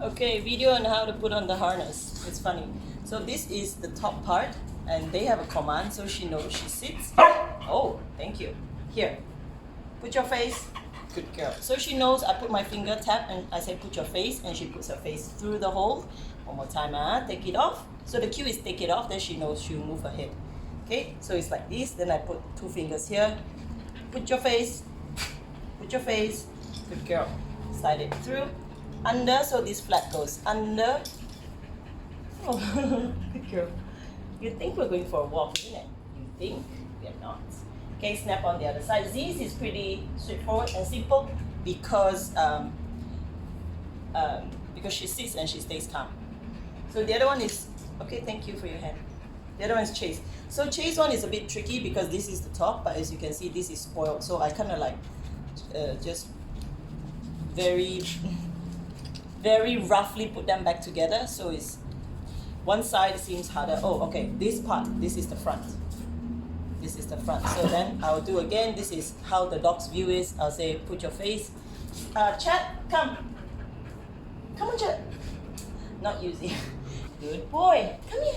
Okay, video on how to put on the harness. It's funny. So this is the top part, and they have a command so she knows she sits. Oh, thank you. Here, put your face. Good girl. So she knows I put my finger, tap, and I say put your face, and she puts her face through the hole. One more time, take it off. So the cue is take it off, then she knows she'll move her head. Okay, so it's like this, then I put 2 fingers here. Put your face. Put your face. Good girl. Slide it through. Under, so this flat goes under. Oh, good girl. You think we're going for a walk, isn't it? You think we're not. Okay, snap on the other side. Zee's is pretty straightforward and simple because she sits and she stays calm. So the other one is, okay, thank you for your hand. The other one is chase. So chase one is a bit tricky because this is the top, but as you can see, this is spoiled. So I kind of like just very roughly put them back together. So it's one side seems harder. Oh, okay, this part, this is the front. This is the front. So then I'll do again. This is how the dog's view is. I'll say, put your face. Chad, come. Come on, Chad. Not using. Good boy. Come here.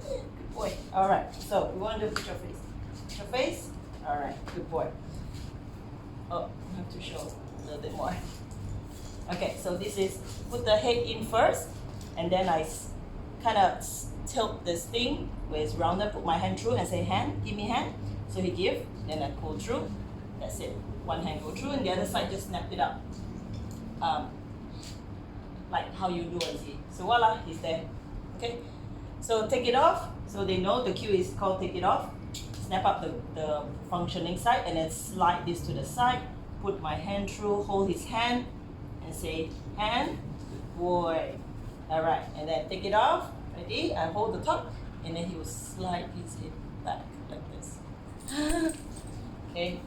Come here. Good boy. All right. So we want to put your face. Put your face. All right. Good boy. Oh, I have to show a little bit more. Okay, so this is put the head in first, and then I kind of tilt this thing where it's rounded, put my hand through and say hand, give me hand. So he give, then I pull through. That's it. One hand go through and the other side just snap it up. Like how you do on Zee. So voila, he's there. Okay, so take it off. So they know the cue is called take it off. Snap up the functioning side and then slide this to the side. Put my hand through, hold his hand and say hand, good boy. All right, and then take it off. Ready? I hold the top and then he will slide his head back like this. Okay.